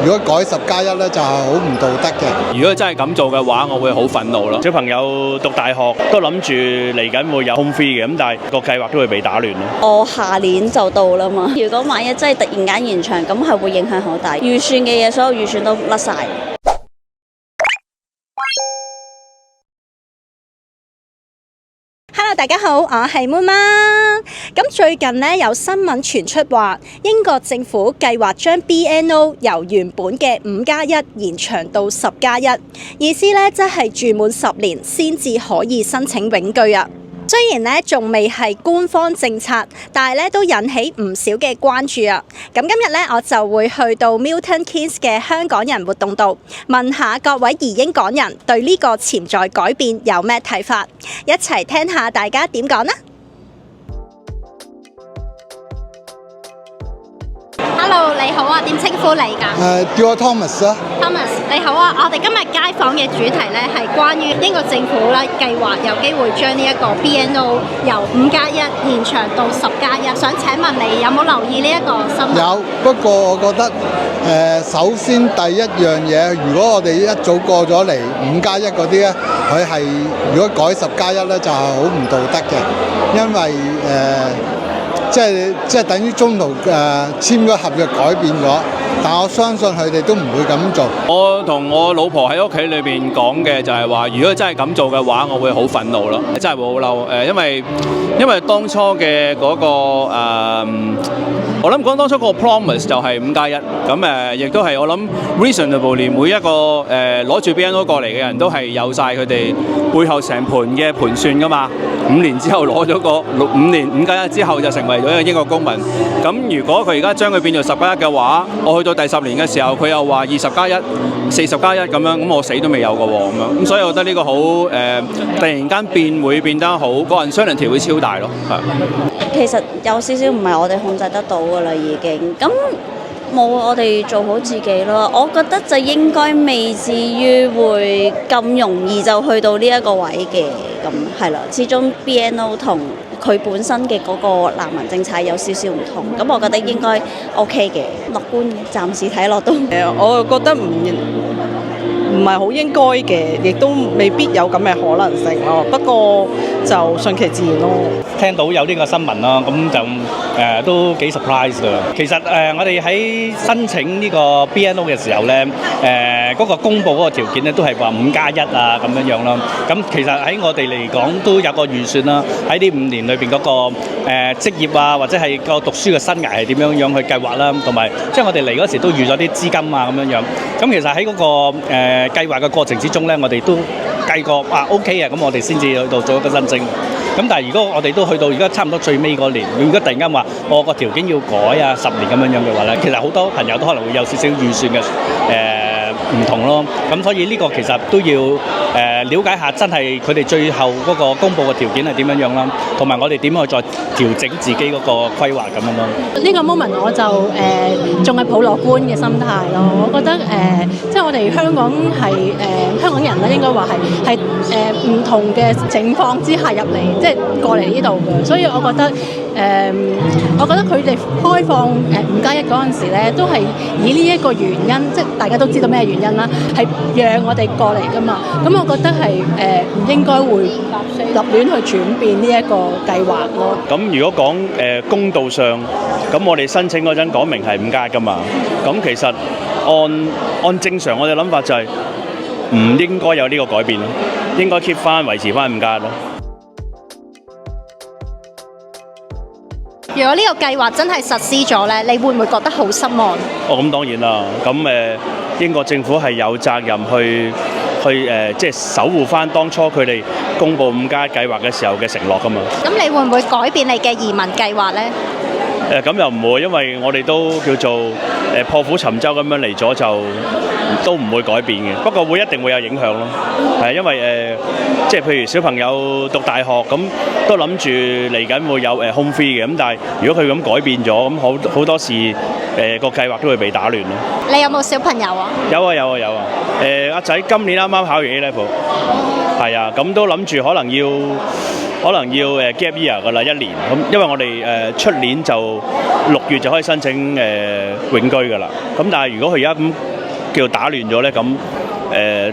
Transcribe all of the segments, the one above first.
如果改10+1咧，就係好唔道德嘅。如果真係咁做嘅話，我會好憤怒咯。小朋友讀大學都諗住嚟緊會有 home free 嘅，咁但係個計劃都會被打亂咯。我下年就到啦嘛，如果萬一真係突然間延長，咁係會影響好大。預算嘅嘢，所有預算都甩晒。Hello， 大家好，我係妹媽。咁最近呢，有新聞傳出話，英國政府計劃將 BNO 由原本嘅5+1延長到10+1，意思呢，即係住滿10年先至可以申請永居啊。雖然呢仲未係官方政策，但係呢都引起唔少嘅關注啊！咁今日呢，我就會去到 Milton Keynes 嘅香港人活動度，問下各位移英港人對呢個潛在改變有咩睇法，一齊聽下大家點講啦！ Hello， 你好啊，點稱呼你㗎？叫我 Thomas 啊。Thomas， 你好啊！我哋今日街訪嘅主題咧係關於英國政府咧計劃有機會將呢一個 BNO 由5+1延長到10+1，想請問你有冇留意呢一個新聞？有，不過我覺得首先第一樣嘢，如果我哋一早過咗嚟5+1嗰啲咧，佢係如果改10+1咧，就係好唔道德嘅，因為即係等於中途簽咗合約改變咗，但我相信佢哋都唔會咁做。我同我老婆喺屋企裏邊講嘅就係話，如果真係咁做嘅話，我會好憤怒咯，真係會好嬲。因為當初嘅嗰個我諗講當初個 promise 就係5+1，咁亦都係我諗 reasonably 每一個攞住 BNO 過嚟嘅人都係有晒佢哋背後成盤嘅盤算噶嘛。5年之後攞咗個5年5+1之後就成為咗一個英國公民。咁如果佢而家將佢變做10+1嘅話，我去到第10年嘅時候，佢又話20+1、40+1咁樣，咁我死都未有嘅喎，咁樣。咁所以我覺得呢個好突然間會變得好個人uncertainty會超大咯，係。其實有少少唔係我哋控制得到㗎啦，已經咁冇我哋做好自己咯。我覺得就應該未至於會咁容易就去到呢一個位嘅，咁係啦。始終 BNO 同佢本身嘅嗰個難民政策有少少唔同，咁我覺得應該 OK 嘅，樂觀暫時睇落都。我覺得唔係好應該嘅，亦都未必有咁嘅可能性咯。不過就順其自然咯。聽到有呢個新聞啦，咁就都幾 surprise 㗎。其實我哋喺申請呢個 BNO 嘅時候咧，嗰個公佈嗰個條件咧都係話5+1啊咁樣樣啦。咁其實喺我哋嚟講都有個預算啦。喺呢5年裏邊嗰個職業啊，或者係個讀書嘅生涯係點樣樣去計劃啦，同埋即係我哋嚟嗰時都預咗啲資金啊咁樣樣。咁其實喺嗰個計劃嘅過程之中咧，我哋都計過OK 嘅，咁我哋先至去到做一個申請。咁但係如果我哋都去到而家差唔多最尾嗰年，如果突然間話我個條件要改啊10年咁樣樣嘅話咧，其實好多朋友都可能會有少少預算嘅唔同咯。咁所以呢個其實都要了解下，真係佢哋最後嗰個公佈嘅條件係點樣樣啦，同埋我哋點樣去再調整自己嗰個規劃咁樣咯。呢個 moment 我就仲係抱樂觀嘅心態咯。我覺得即係我哋香港係香港人咧，應該話係唔同嘅情況之下入嚟，即係過嚟呢度嘅，所以我覺得佢哋開放5+1嗰陣時咧，都係以呢一個原因，即係大家都知道咩原因啦，係讓我哋過嚟噶嘛。咁我覺得係唔應該會立亂去轉變呢一個計劃咯。咁如果講公道上，咁我哋申請嗰陣講明係5+1噶嘛。咁其實按正常我哋諗法就係唔應該有呢個改變咯，應該 keep 翻維持翻5+1咯。如果呢個計劃真係實施咗咧，你會唔會覺得好失望？咁當然啦。咁英國政府係有責任去即係守護翻當初佢哋公布5+1計劃嘅時候嘅承諾噶嘛。咁你會唔會改變你嘅移民計劃咧？咁又唔會，因為我哋都叫做破釜沉舟咁樣嚟咗，就都唔會改變嘅。不過一定會有影響咯。係因為即係譬如小朋友讀大學咁，都諗住嚟緊會有home free嘅。咁但係如果佢咁改變咗，咁好多時個計劃都會被打亂咯。你有冇小朋友啊？有啊。阿仔今年啱啱考完 A level，係啊，咁都諗住可能要可能要gap year 噶啦1年。咁因為我哋出年就6月就可以申請永居噶啦。咁但係如果佢而家咁叫打亂咗咧，咁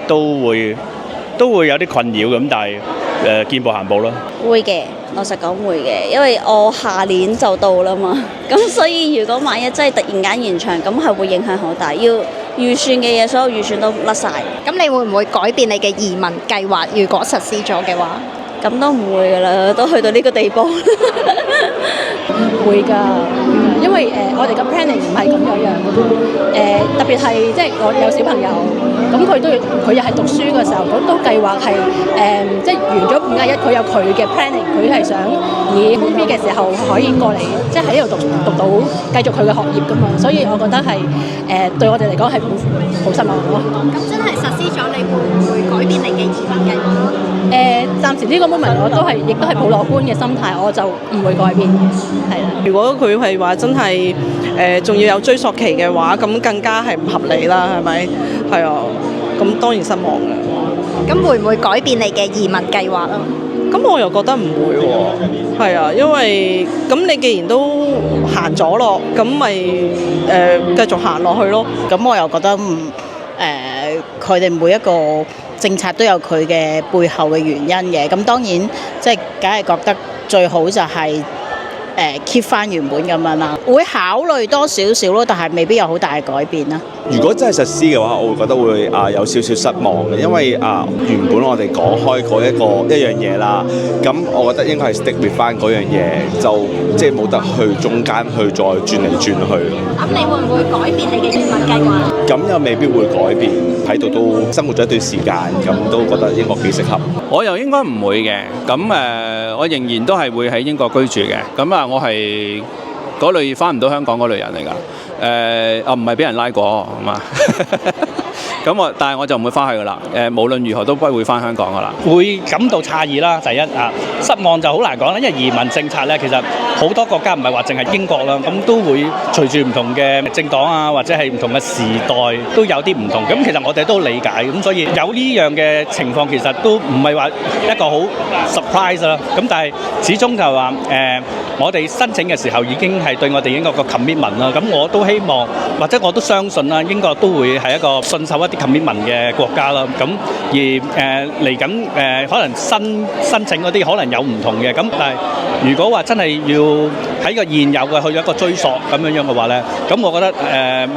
都會有啲困擾咁，但係見步行步啦。會嘅，老實講會嘅，因為我下年就到啦嘛，咁所以如果萬一真係突然間延長，咁係會影響好大，要預算嘅嘢，所有預算都甩晒。咁你會唔會改變你嘅移民計劃？如果實施咗嘅話，咁都唔會噶啦，都去到呢個地步。會㗎，因為我哋嘅 planning 唔係咁樣嘅，特別係即係我有小朋友，咁佢又係讀書嘅時候，咁都計劃係即係完咗5+1，佢有佢嘅 planning，佢係想以 home 嘅時候可以過嚟，即係喺呢度讀到繼續佢嘅學業㗎嘛，所以我覺得係對我哋嚟講係好失望咯。咁真係實施咗，你會唔會改變你嘅移民計劃？暫時呢個 moment 我都係亦都係抱樂觀嘅心態，我就唔會改變嘅，係啦。如果佢係話真係仲要有追溯期嘅話，咁更加係唔合理啦，係咪？係啊，咁當然失望嘅。咁會唔會改變你嘅移民計劃啊？咁我又覺得唔會喎，係啊，因為咁你既然都行咗咯，咁咪繼續行落去咯。咁我又覺得佢哋每一個政策都有佢嘅背後嘅原因嘅。咁當然即係梗係覺得最好就係keep 翻原本咁樣啦，會考慮多少少咯，但係未必有好大嘅改變啦。如果真係實施嘅話，我會覺得會有少少失望嘅，因為原本我哋講開嗰一樣嘢啦，咁我覺得應該係 stick with 翻嗰樣嘢，就即係冇得去中間去再轉嚟轉去。咁你會唔會改變你嘅移民計劃？咁又未必會改變，喺度都生活咗一段時間，咁都覺得英國幾適合。我又應該唔會嘅，咁我仍然都係會喺英國居住嘅。咁我係嗰類翻唔到香港嗰類人嚟㗎。唔係俾人拉過，係嘛？咁但係我就唔會翻去㗎啦。無論如何都不會翻香港㗎啦。會感到詫異啦，第一失望就好難講啦，因為移民政策咧，其實好多國家唔係話淨係英國啦，咁都會隨住唔同嘅政黨啊，或者係唔同嘅時代都有啲唔同。咁其實我哋都理解，咁所以有呢樣嘅情況，其實都唔係話一個好 surprise 啦。咁但係始終就係話我哋申請嘅時候已經係對我哋英國個 commitment 啦。咁我都希望，或者我都相信啦，英國都會係一個信守一啲commitment嘅國家啦。咁而嚟緊可能申請嗰啲可能有唔同嘅。咁但係如果話真係要喺個現有嘅去咗一個追溯咁樣嘅話咧，咁我覺得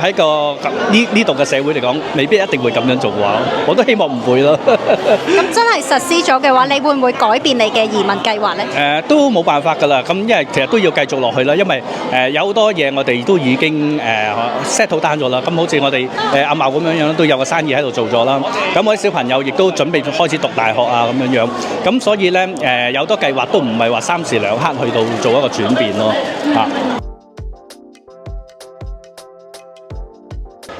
喺個呢度嘅社會嚟講，未必一定會咁樣做嘅話，我都希望唔會咯。咁真係實施咗嘅話，你會唔會改變你嘅移民計劃咧？都冇辦法㗎啦。咁因為其實都要繼續落去啦，因為有好多嘢我哋都已經settle down咗啦。咁好似我哋阿茂咁樣都有個生意喺度做咗啦。咁我啲小朋友亦都準備開始讀大學啊咁樣。咁所以咧有好多計劃都唔係話3時2刻去到做一個轉變咯。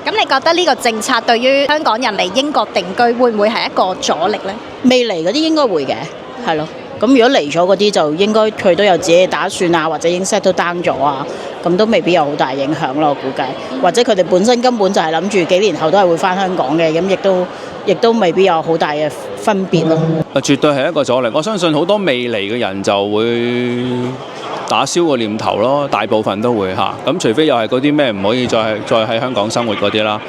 咁你覺得呢個政策對於香港人嚟英國定居會唔會係一個阻力呢？未嚟嗰啲應該會嘅，係咯。咁如果嚟咗嗰啲就應該佢都有自己嘅打算啊，或者已經 set 都 down 咗啊，咁都未必有好大影響咯。我估計，或者佢哋本身根本就係諗住幾年後都係會返香港嘅，咁亦都未必有好大嘅分別咯。絕對係一個阻力。我相信好多未嚟嘅人就會打消個念頭咯，大部分都會嚇。咁除非又係嗰啲咩唔可以再喺香港生活嗰啲啦。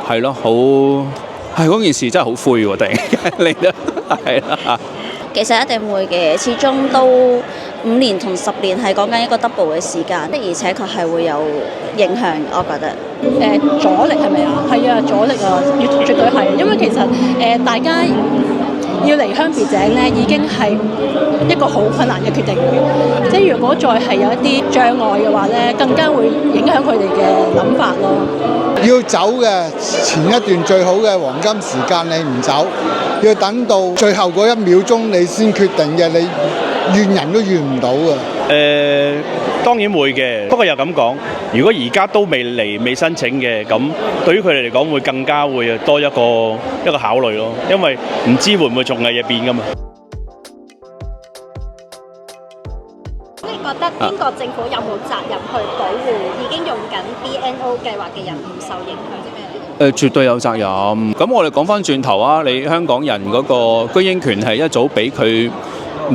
係咯，係嗰件事真係好灰喎，突然間嚟得係啦。其實一定會嘅，始終都5年同10年係講緊一個 double 嘅時間，而且確係會有影響，我覺得。阻力係咪啊？係啊，阻力啊，絕對係。因為其實大家要離鄉別井咧，已經係一個好困難嘅決定。即係如果再係有一啲障礙嘅話咧，更加會影響佢哋嘅諗法咯。要走嘅前一段最好嘅黃金時間你唔走，要等到最後嗰1秒鐘你先決定嘅，你怨人都怨唔到嘅。當然會嘅，不過又咁講，如果而家都未嚟未申請嘅，咁對於佢哋嚟講會更加會多一個考慮咯，因為唔知會唔會仲有嘢變㗎嘛。你覺得英國政府有冇責任去保護已經用緊 BNO 計劃嘅人唔受影響啲咩嚟？絕對有責任。咁我哋講翻轉頭啊，你香港人嗰個居英權係一早俾佢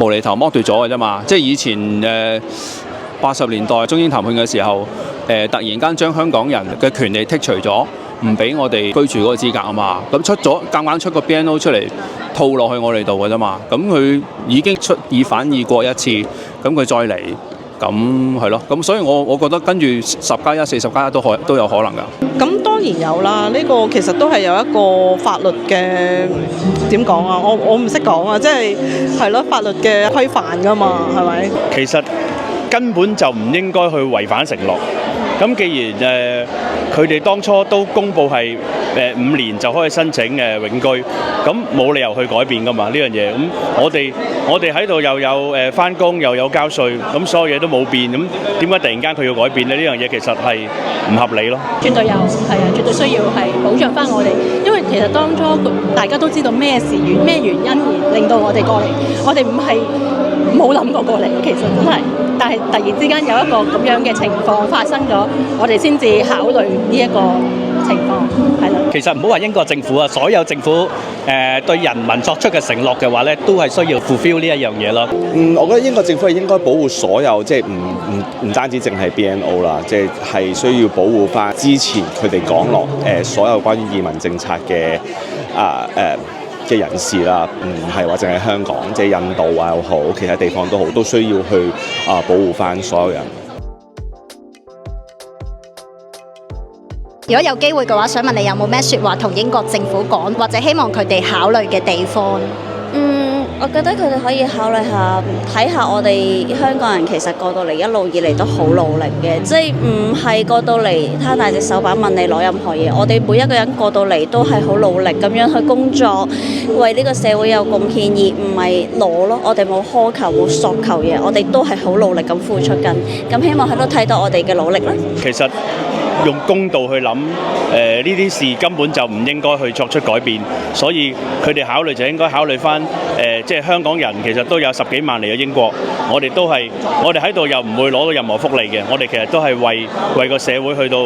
無厘頭剝奪咗嘅啫嘛。即係以前80年代中英談判嘅時候，突然間將香港人嘅權利剔除咗，唔俾我哋居住嗰個資格啊嘛。咁夾硬出個 BNO 出嚟套落去我哋度嘅啫嘛。咁佢已經出爾反爾過一次，咁佢再嚟。咁係咯，咁所以我覺得跟住10+1、40+1都有可能㗎。咁當然有啦，呢個其實都係有一個法律嘅點講啊，我唔識講啊，即係咯法律嘅規範㗎嘛，係咪？其實根本就唔應該去違反承諾。咁既然佢哋當初都公佈係5年就可以申請永居，咁冇理由去改變㗎嘛呢樣嘢。咁我哋喺度又有返工又有交稅，咁所有嘢都冇變，咁點解突然間佢要改變呢？呢樣嘢其實係唔合理咯。絕對有，係啊，絕對需要係保障翻我哋，因為其實當初大家都知道咩原因而令到我哋過嚟，我哋唔係冇諗過嚟，其實真係，但係突然之間有一個咁樣嘅情況發生咗，我哋先至考慮呢一個情況，係啦。其實唔好話英國政府啊，所有政府對人民作出嘅承諾嘅話咧，都係需要 fulfill 呢一樣嘢咯。我覺得英國政府係應該保護所有，即係唔單止淨係 BNO 啦，即係需要保護翻之前佢哋講落所有關於移民政策嘅嘅人士啦，唔係話淨係香港，即係印度啊又好，其他地方都好，都需要去保護翻所有人。如果有機會嘅話，想問你有冇咩説話同英國政府講，或者希望佢哋考慮嘅地方？我覺得佢哋可以考慮下，睇下我哋香港人其實過到嚟一路以嚟都好努力嘅，即係唔係過到嚟攤大隻手板問你攞任何嘢。我哋每一個人過到嚟都係好努力咁樣去工作，為呢個社會有貢獻，而唔係攞咯。我哋冇苛求冇索求嘢，我哋都係好努力咁付出緊。咁希望佢都睇到我哋嘅努力啦。其實用公道去諗，呢啲事根本就唔應該去作出改變，所以佢哋考慮就應該考慮翻，即係香港人其實都有10幾萬嚟咗英國，我哋喺度又唔會攞到任何福利嘅，我哋其實都係為個社會去到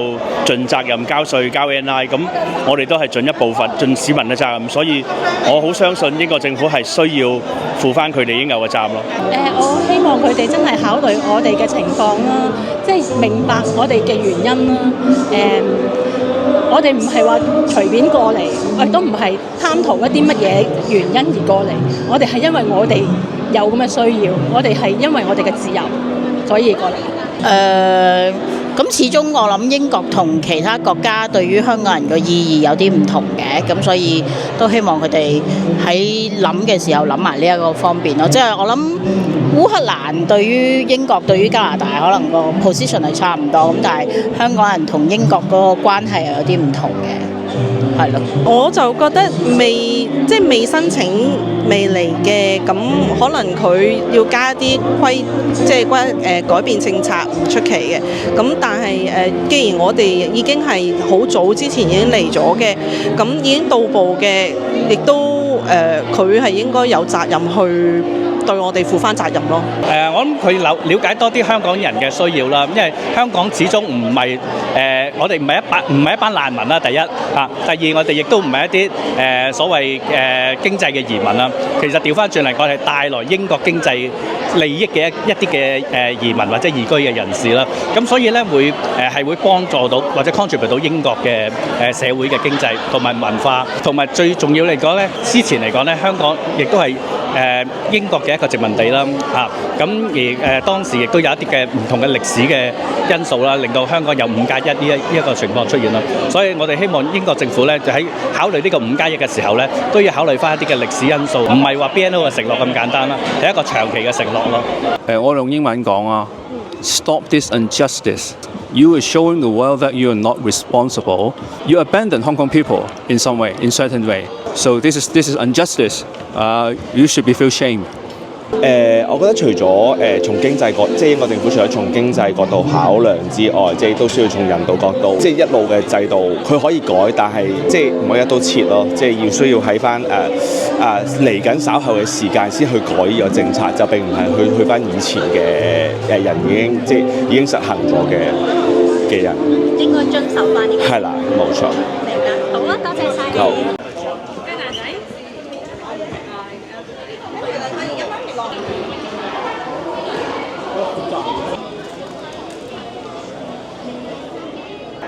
盡責任交稅交 NI， 咁我哋都係盡一部分盡市民嘅責任，所以我好相信英國政府係需要負翻佢哋應有嘅責任咯。我希望佢哋真係考慮我哋嘅情況啦，即係明白我哋嘅原因啦。我哋唔係話隨便過嚟，我亦都唔係貪圖一啲乜嘢原因而過嚟。我哋係因為我哋有咁嘅需要，我哋係因為我哋嘅自由，所以過嚟。咁始終我諗英國同其他國家對於香港人嘅意義有啲唔同嘅，咁所以都希望佢哋喺諗嘅時候諗埋呢一個方面咯。即係我諗烏克蘭對於英國對於加拿大可能個 position 係差唔多，咁但係香港人同英國嗰個關係係有啲唔同嘅，係咯。我就覺得未申請未嚟嘅，咁可能佢要加一啲改變政策唔出奇嘅。咁但係既然我哋已經係好早之前已經嚟咗嘅，咁已經到步嘅，亦都佢係應該有責任去對我哋負翻責任咯。我諗佢了解多啲香港人嘅需要啦，因為香港始終唔係我哋唔係一班難民啦。第一啊，第二我哋亦都唔係一啲所謂經濟嘅移民啦。其實調翻轉嚟，我哋帶來英國經濟利益嘅一啲嘅移民或者移居嘅人士啦。咁所以咧係會幫助到或者 contribute 到英國嘅社會嘅經濟同埋文化，同埋最重要嚟講咧，之前嚟講咧，香港亦都係英國嘅一個殖民地啦，咁而當時亦都有一啲嘅唔同嘅歷史嘅因素啦，令到香港有5+1呢一個情況出現啦。所以我哋希望英國政府咧就喺考慮呢個5+1嘅時候咧，都要考慮翻一啲嘅歷史因素，唔係話 BNO 嘅承諾咁簡單啦，係一個長期嘅承諾咯。我用英文講啊 ，Stop this injustice. You are showing the world that you are not responsible. You abandon Hong Kong people in some way, in certain way. So this is injustice. You should be feel shame. 我覺得除咗從經濟角，即係英國政府除咗從經濟角度考量之外，即係都需要從人道角度，即係一路嘅制度佢可以改，但係即係唔可以一刀切咯，即係需要喺翻嚟緊稍後嘅時間先去改呢個政策，就並唔係去翻以前嘅人已經實行咗嘅人。應該遵守翻呢個。係啦，冇錯。明白。啊，多謝晒你。好。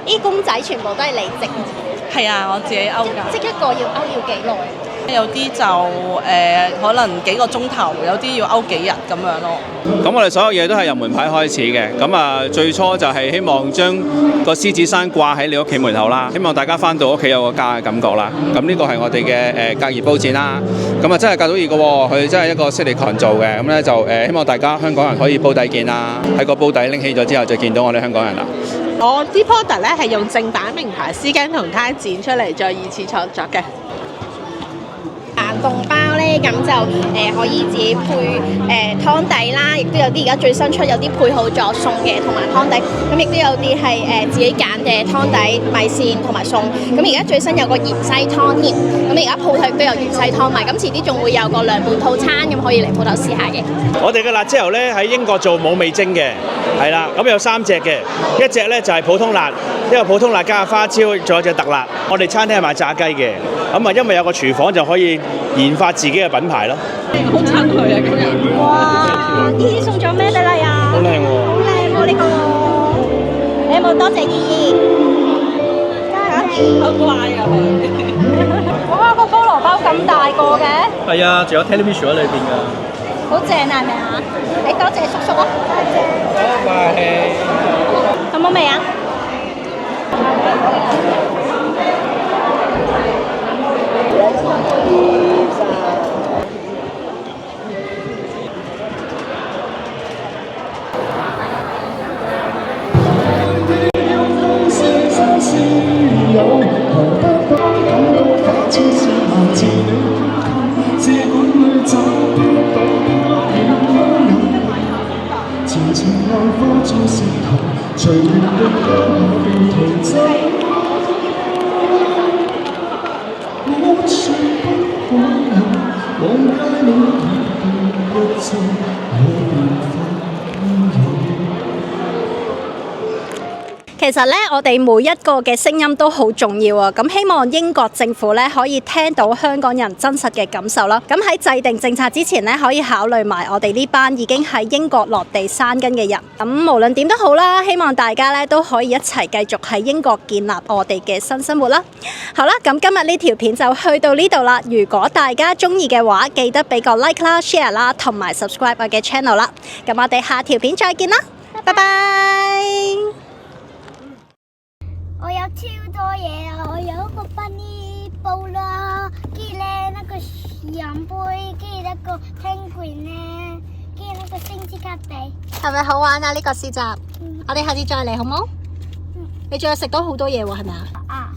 啲公仔全部都係你織，係啊，我自己勾㗎。織一個要勾要幾耐？有啲就可能幾個鐘頭，有啲要勾幾日咁樣咯。咁我哋所有嘢都係由門牌開始嘅。咁啊，最初就係希望將個獅子山掛喺你屋企門口啦，希望大家翻到屋企有個家嘅感覺啦。咁呢個係我哋嘅隔熱布展啦。咁啊，真係隔到熱嘅喎，佢真係一個silicone做嘅。咁咧就希望大家香港人可以煲底見啦。喺個煲底拎起咗之後，就見到我哋香港人啦。我啲 product 咧係用正版名牌絲巾同呔剪出嚟，再二次創作嘅。冷凍包咧，咁就可以自己配湯底啦，亦都有啲而家最新出有啲配好咗餸嘅同埋湯底，咁亦都有啲係自己揀嘅湯底、米線同埋餸。咁而家最新有個芫茜湯添，咁而家鋪頭亦都有芫茜湯賣，咁遲啲仲會有個涼拌套餐，咁可以嚟鋪頭試下嘅。我哋嘅辣椒油咧喺英國做冇味精嘅，係啦，咁有3隻嘅，一隻咧就係普通辣，一個普通辣加花椒，仲有隻特辣。我哋餐廳係賣炸雞嘅，咁啊因為有個廚房就可以研發自己嘅品牌咯。好親佢啊！今日哇！姨姨送咗咩俾你啊？好靚喎！好靚喎呢個！你有冇多謝姨姨？好乖啊佢。哇！個菠蘿包咁大個嘅，係啊，仲有 television 喺裏邊㗎。好正啊，係咪啊？你多謝叔叔啊！拜拜。有冇味啊？其實咧，我哋每一個嘅聲音都好重要啊！咁希望英國政府咧可以聽到香港人真實嘅感受啦。咁喺制定政策之前咧，可以考慮埋我哋呢班已經喺英國落地生根嘅人。咁無論點都好啦，希望大家咧都可以一齊繼續喺英國建立我哋嘅新生活啦。好啦，咁今日呢條片就去到呢度啦。如果大家中意嘅話，記得俾個 like 啦、share 啦，同埋 subscribe 我嘅 channel 啦。咁我哋下條片再見啦，拜拜。我有超多嘢啊！我有一個檳榔布啦，跟住咧一個飲杯，跟住一個 penguin 咧，跟住一個星之卡比。係咪好玩啊？呢個市集，我哋下次再嚟好冇？你仲有食到好多嘢喎，係咪啊？啊！